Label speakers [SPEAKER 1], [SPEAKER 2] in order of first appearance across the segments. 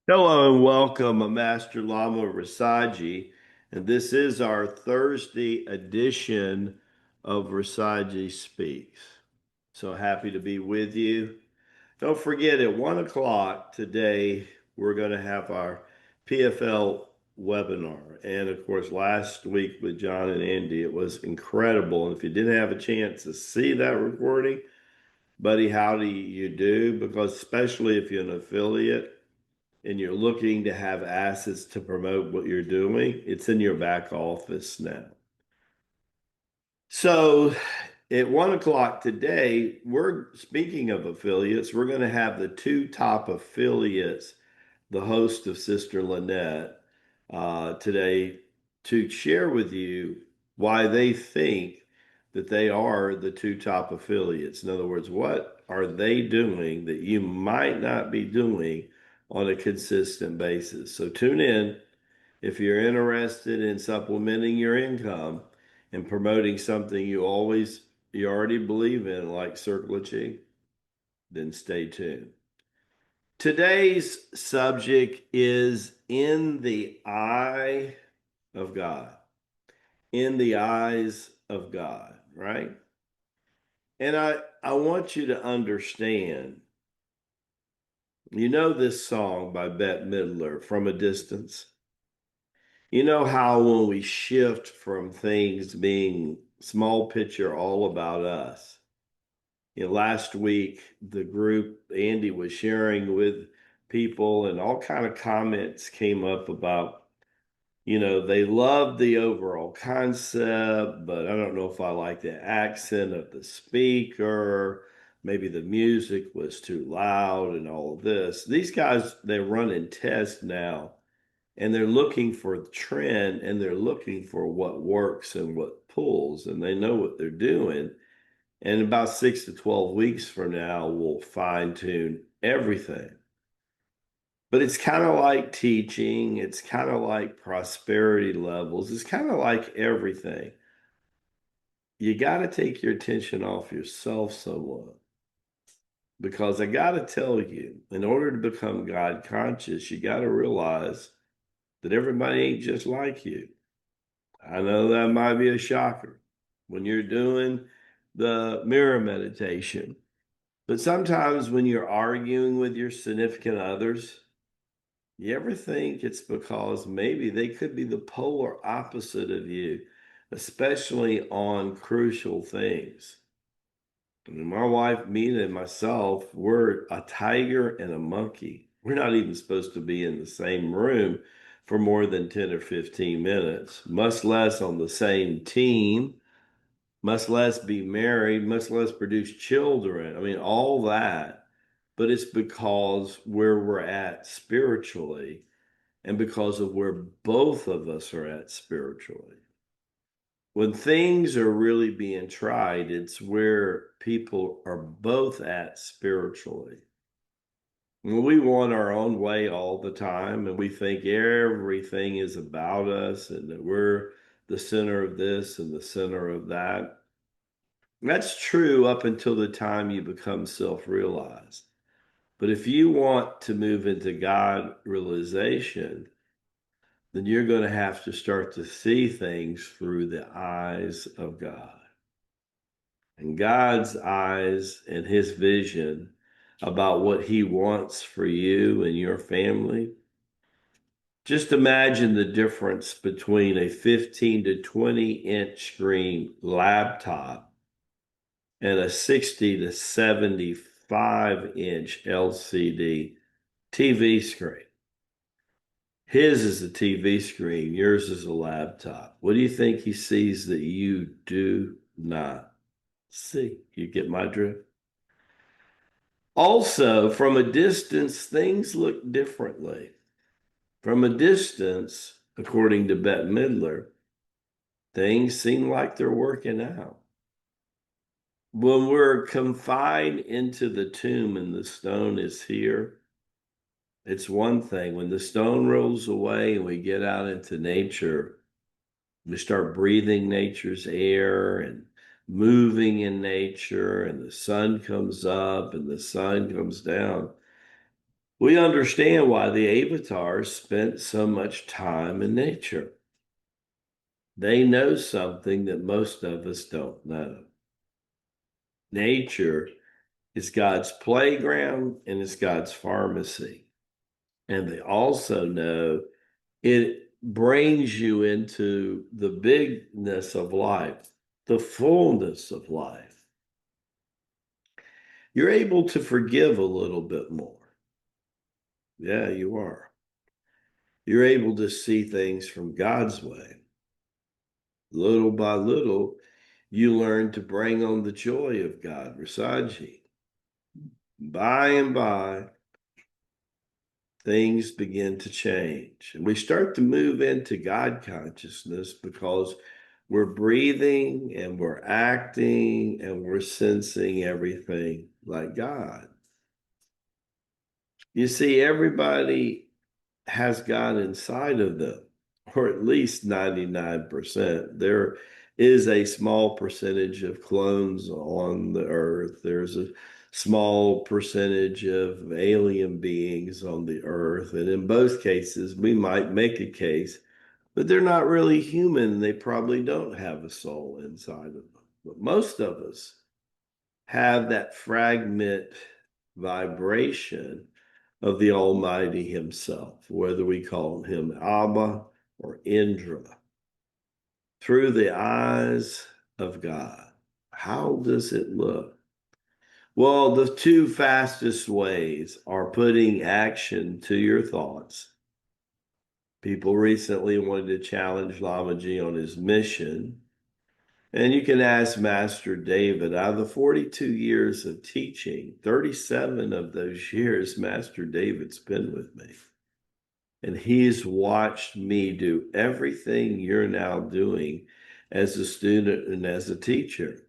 [SPEAKER 1] Hello and welcome, Master Lama Rasaji. And this is our Thursday edition of Rasaji Speaks. So happy to be with you. Don't forget, at 1 o'clock today, we're going to have our PFL webinar. And of course, last week with John and Andy, it was incredible. And if you didn't have a chance to see that recording, buddy, how do you do? Because especially if you're an affiliate, and you're looking to have assets to promote what you're doing, it's in your back office now. So at 1 o'clock today, we're speaking of affiliates, we're going to have the two top affiliates, the host of Sister Lynette, today to share with you why they think that they are the two top affiliates. In other words, what are they doing that you might not be doing on a consistent basis? So tune in if you're interested in supplementing your income and promoting something you already believe in, like Circle of Chi, then stay tuned. Today's subject is in the eye of God. In the eyes of God, right? And I want you to understand, you know this song by Bette Midler, From a Distance? You know how when we shift from things being small picture all about us, last week the group Andy was sharing with people and all kind of comments came up about, they love the overall concept, but I don't know if I like the accent of the speaker. Maybe the music was too loud and all of this. These guys, they're running tests now and they're looking for the trend and they're looking for what works and what pulls, and they know what they're doing. And about 6 to 12 weeks from now, we'll fine tune everything. But it's kind of like teaching, it's kind of like prosperity levels, it's kind of like everything. You got to take your attention off yourself somewhat. Because I got to tell you, in order to become God conscious, you got to realize that everybody ain't just like you. I know that might be a shocker when you're doing the mirror meditation. But sometimes when you're arguing with your significant others, you ever think it's because maybe they could be the polar opposite of you, especially on crucial things? And my wife, Mina, and myself, we're a tiger and a monkey. We're not even supposed to be in the same room for more than 10 or 15 minutes, much less on the same team, much less be married, much less produce children. I mean, all that. But it's because where we're at spiritually and because of where both of us are at spiritually. When things are really being tried, it's where people are both at spiritually. When we want our own way all the time and we think everything is about us and that we're the center of this and the center of that, that's true up until the time you become self realized. But if you want to move into God realization, then you're going to have to start to see things through the eyes of God. And God's eyes and his vision about what he wants for you and your family. Just imagine the difference between a 15 to 20-inch screen laptop and a 60 to 75-inch LCD TV screen. His is a TV screen, yours is a laptop. What do you think he sees that you do not see? You get my drift? Also, from a distance, things look differently. From a distance, according to Bette Midler, things seem like they're working out. When we're confined into the tomb and the stone is here, it's one thing. When the stone rolls away and we get out into nature, we start breathing nature's air and moving in nature, and the sun comes up and the sun comes down. We understand why the avatars spent so much time in nature. They know something that most of us don't know. Nature is God's playground and it's God's pharmacy. And they also know it brings you into the bigness of life, the fullness of life. You're able to forgive a little bit more. Yeah, you are. You're able to see things from God's way. Little by little, you learn to bring on the joy of God, Rasaji. By and by, things begin to change. And we start to move into God consciousness because we're breathing and we're acting and we're sensing everything like God. You see, everybody has God inside of them, or at least 99%. There is a small percentage of clones on the earth. There's a small percentage of alien beings on the earth. And in both cases, we might make a case, but they're not really human. They probably don't have a soul inside of them. But most of us have that fragment vibration of the Almighty Himself, whether we call Him Abba or Indra, through the eyes of God. How does it look? Well, the two fastest ways are putting action to your thoughts. People recently wanted to challenge Lamaji on his mission. And you can ask Master David, out of the 42 years of teaching, 37 of those years, Master David's been with me. And he's watched me do everything you're now doing as a student and as a teacher.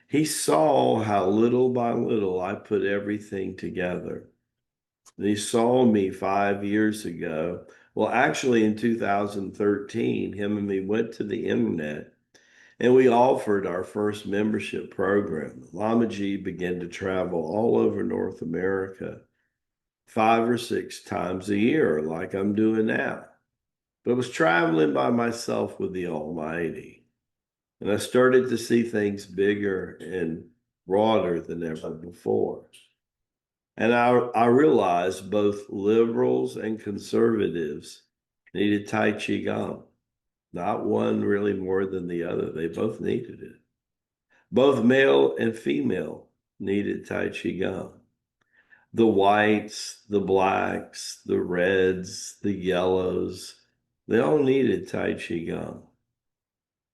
[SPEAKER 1] He saw how little by little I put everything together. And he saw me 5 years ago. Well, actually, in 2013, him and me went to the internet and we offered our first membership program. Lamaji began to travel all over North America 5 or 6 times a year, like I'm doing now. But I was traveling by myself with the Almighty. And I started to see things bigger and broader than ever before. And I realized both liberals and conservatives needed Tai Chi Gum. Not one really more than the other. They both needed it. Both male and female needed Tai Chi Gum. The whites, the blacks, the reds, the yellows, they all needed Tai Chi Gum.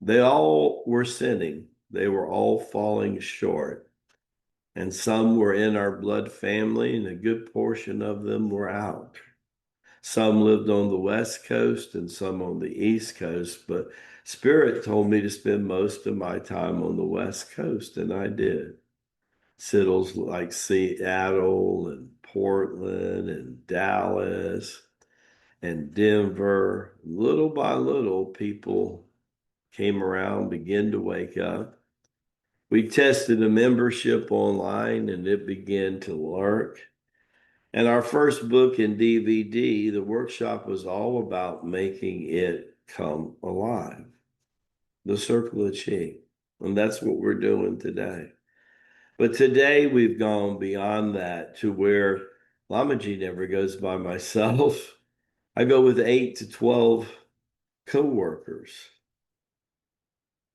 [SPEAKER 1] They all were sinning. They were all falling short. And some were in our blood family, and a good portion of them were out. Some lived on the West Coast and some on the East Coast, but Spirit told me to spend most of my time on the West Coast, and I did. Cities like Seattle and Portland and Dallas and Denver. Little by little, people came around, began to wake up. We tested a membership online and it began to work. And our first book and DVD, the workshop was all about making it come alive. The Circle of Chi. And that's what we're doing today. But today we've gone beyond that to where Lamaji never goes by myself. I go with 8 to 12 co-workers.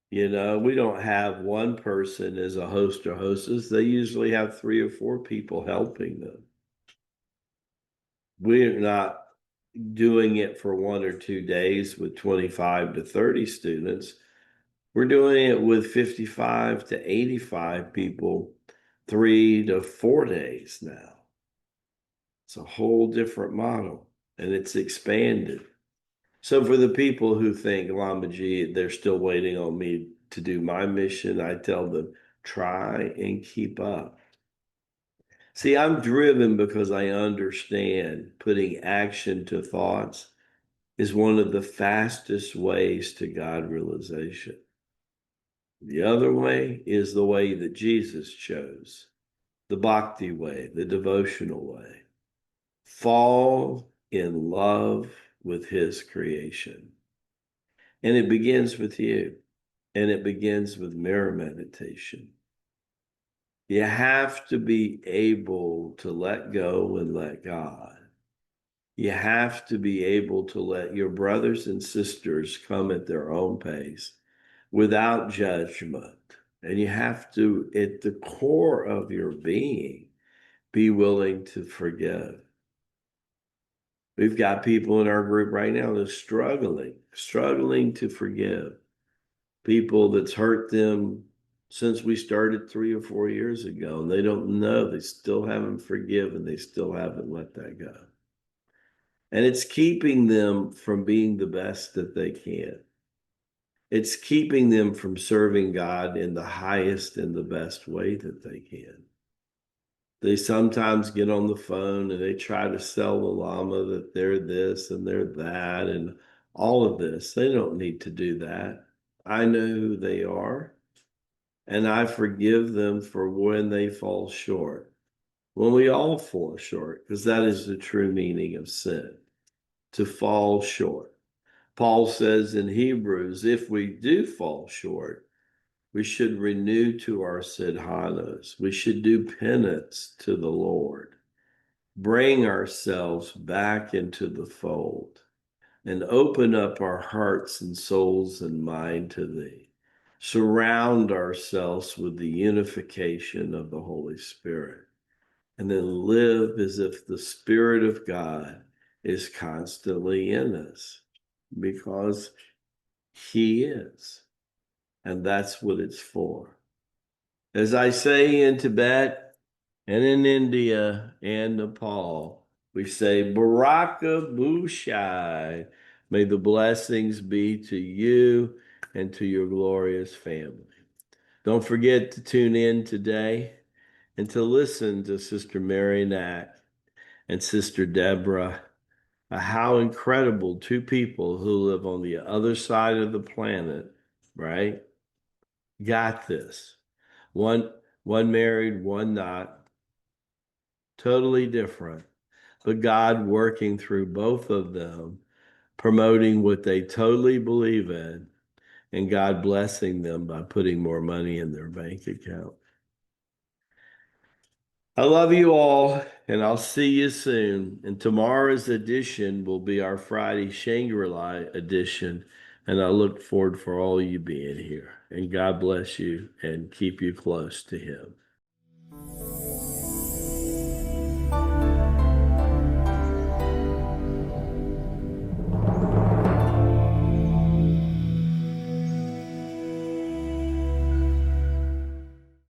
[SPEAKER 1] You know, we don't have one person as a host or hostess. They usually have 3 or 4 people helping them. We're not doing it for 1 or 2 days with 25 to 30 students. We're doing it with 55 to 85 people 3 to 4 days now. It's a whole different model and it's expanded. So for the people who think, Lamaji, they're still waiting on me to do my mission, I tell them, try and keep up. See, I'm driven because I understand putting action to thoughts is one of the fastest ways to God realization. The other way is the way that Jesus chose, the bhakti way, the devotional way. Fall in love with his creation. And it begins with you, and it begins with mirror meditation. You have to be able to let go and let God. You have to be able to let your brothers and sisters come at their own pace without judgment. And you have to, at the core of your being, be willing to forgive. We've got people in our group right now that are struggling to forgive people that's hurt them since we started 3 or 4 years ago. And they don't know, they still haven't forgiven, they still haven't let that go. And it's keeping them from being the best that they can. It's keeping them from serving God in the highest and the best way that they can. They sometimes get on the phone and they try to sell the Lama that they're this and they're that and all of this. They don't need to do that. I know who they are, and I forgive them for when they fall short. When we all fall short, because that is the true meaning of sin, to fall short. Paul says in Hebrews, if we do fall short, we should renew to our sidhanos. We should do penance to the Lord, bring ourselves back into the fold, and open up our hearts and souls and mind to thee. Surround ourselves with the unification of the Holy Spirit, and then live as if the Spirit of God is constantly in us, because he is. And that's what it's for. As I say in Tibet and in India and Nepal, we say, Baraka Bushai. May the blessings be to you and to your glorious family. Don't forget to tune in today and to listen to Sister Mary Knack and Sister Deborah. How incredible two people who live on the other side of the planet, right? Got this. One married, one not. Totally different. But God working through both of them, promoting what they totally believe in, and God blessing them by putting more money in their bank account. I love you all, and I'll see you soon. And tomorrow's edition will be our Friday Shangri-La edition, and I look forward for all you being here. And God bless you and keep you close to him.